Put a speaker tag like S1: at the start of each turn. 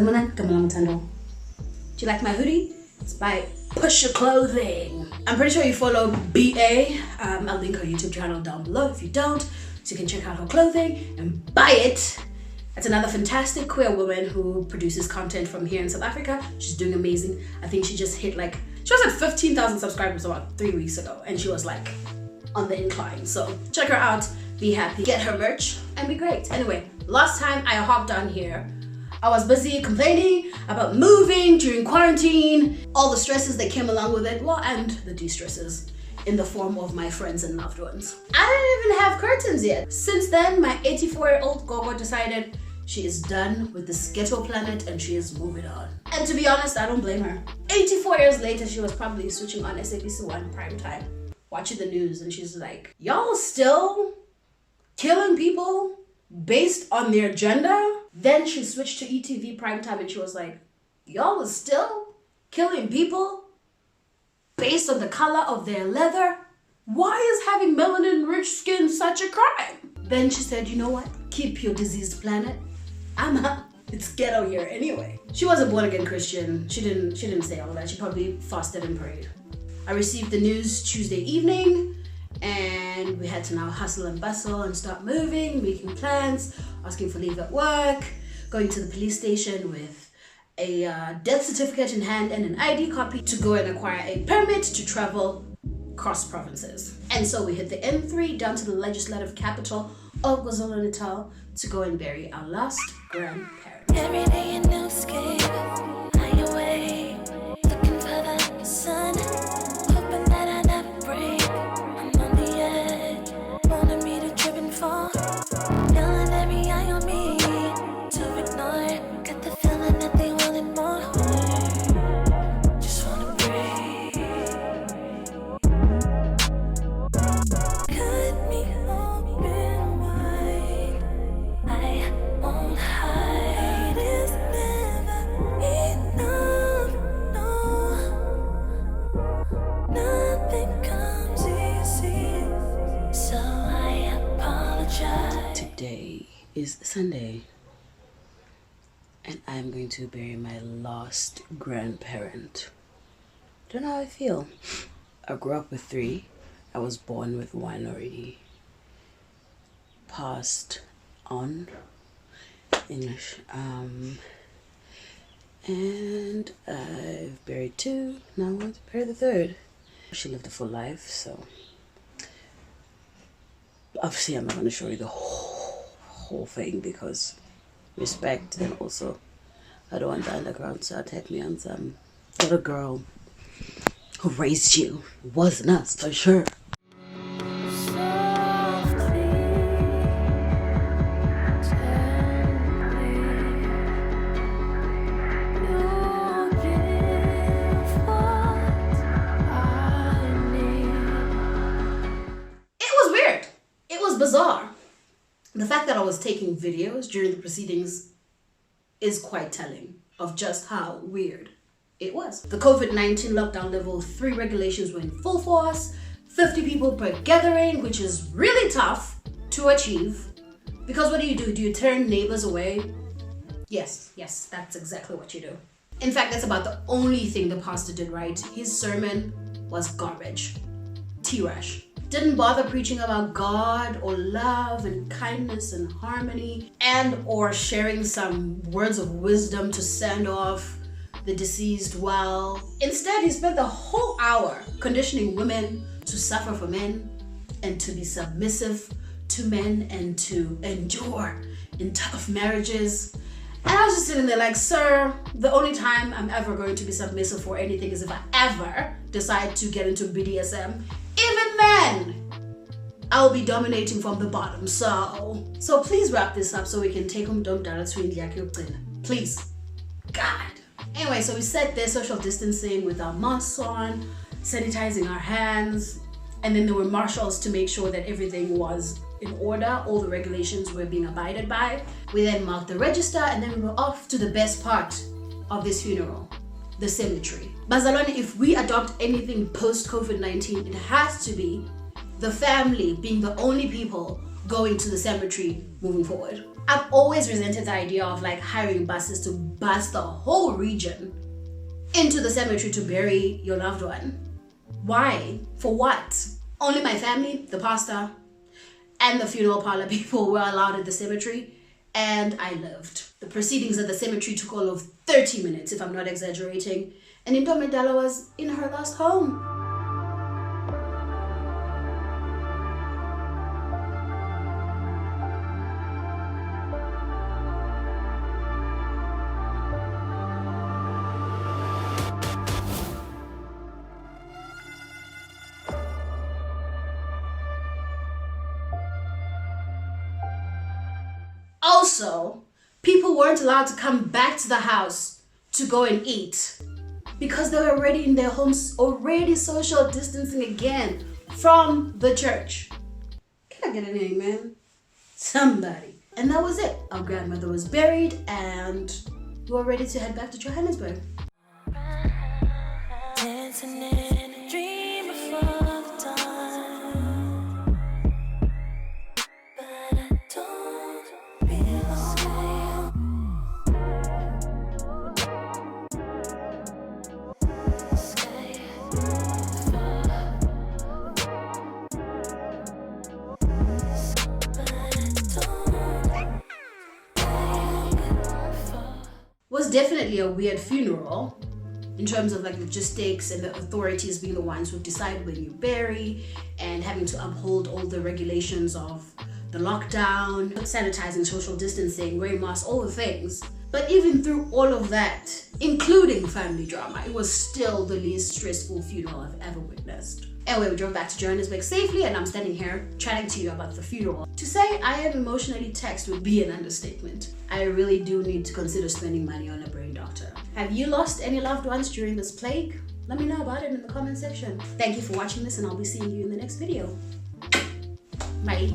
S1: Do you like my hoodie? It's by Push Your Clothing. I'm pretty sure you follow BA. I'll link her YouTube channel down below if you don't, so you can check out her clothing and buy it. It's another fantastic queer woman who produces content from here in South Africa. She's doing amazing. I think she just hit she was at 15,000 subscribers about 3 weeks ago, and she was on the incline. So check her out, be happy, get her merch, and be great. Anyway, last time I hopped on here, I was busy complaining about moving during quarantine, all the stresses that came along with it, and the de-stresses in the form of my friends and loved ones. I didn't even have curtains yet. Since then, my 84-year-old Gogo decided she is done with this ghetto planet and she is moving on. And to be honest, I don't blame her. 84 years later, she was probably switching on SABC1 prime time, watching the news, and she's like, y'all still killing people based on their gender? Then she switched to ETV primetime and she was like, y'all are still killing people based on the color of their leather? Why is having melanin-rich skin such a crime? Then she said, you know what? Keep your diseased planet. It's ghetto here anyway. She was a born-again Christian. She didn't say all that. She probably fasted and prayed. I received the news Tuesday evening, and we had to now hustle and bustle and start moving, making plans, asking for leave at work, going to the police station with a death certificate in hand and an ID copy to go and acquire a permit to travel cross provinces. And so we hit the N3 down to the legislative capital of KwaZulu-Natal to go and bury our last grandparent.
S2: Every day a new escape, I away, looking for the sun, hoping that I never break. I'm on the edge, wanting me to trip and fall, feeling every eye on me to ignore. Got the feeling that they wanted more. Just wanna breathe. Cut me open wide. I won't hide. It's never enough. No, nothing comes easy. So I apologize.
S1: Today is Sunday, and I'm going to bury my last grandparent. Don't know how I feel. I grew up with 3. I was born with 1 already. Passed on English. And I've buried 2. Now I'm going to bury the 3rd. She lived a full life, so obviously I'm not going to show you the whole thing because respect, and also I don't want the underground to attack me on some little girl who raised you. It wasn't us, for sure. Bizarre. The fact that I was taking videos during the proceedings is quite telling of just how weird it was. The COVID-19 lockdown level 3 regulations were in full force, 50 people per gathering, which is really tough to achieve. Because what do? Do you turn neighbors away? Yes, that's exactly what you do. In fact, that's about the only thing the pastor did right. His sermon was garbage. T-rash. Didn't bother preaching about God or love and kindness and harmony, and or sharing some words of wisdom to send off the deceased well. Instead, he spent the whole hour conditioning women to suffer for men and to be submissive to men and to endure in tough marriages. And I was just sitting there like, sir, the only time I'm ever going to be submissive for anything is if I ever decide to get into BDSM. Even then, I'll be dominating from the bottom. So please wrap this up so we can take home please. God. Anyway, so we sat there social distancing with our masks on, sanitizing our hands, and then there were marshals to make sure that everything was in order, all the regulations were being abided by. We then marked the register, and then we were off to the best part of this funeral, the cemetery. Bazalwane, if we adopt anything post-COVID-19, it has to be the family being the only people going to the cemetery moving forward. I've always resented the idea of like hiring buses to bus the whole region into the cemetery to bury your loved one. Why? For what? Only my family, the pastor, and the funeral parlor people were allowed at the cemetery, and I lived. The proceedings at the cemetery took all of 30 minutes, if I'm not exaggerating, and Indomedala was in her last home. Also, people weren't allowed to come back to the house to go and eat because they were already in their homes, already social distancing again from the church. Can I get an amen? Somebody. And that was it. Our grandmother was buried and we were ready to head back to Johannesburg.
S2: Dancing in a dream before the dawn, but I don't belong.
S1: Was definitely a weird funeral in terms of like logistics and the authorities being the ones who decide when you bury and having to uphold all the regulations of the lockdown, sanitizing, social distancing, wearing masks, all the things. But even through all of that, including family drama, it was still the least stressful funeral I've ever witnessed. Anyway, we drove back to Johannesburg safely and I'm standing here chatting to you about the funeral. To say I am emotionally taxed would be an understatement. I really do need to consider spending money on a brain doctor. Have you lost any loved ones during this plague? Let me know about it in the comment section. Thank you for watching this and I'll be seeing you in the next video. Bye.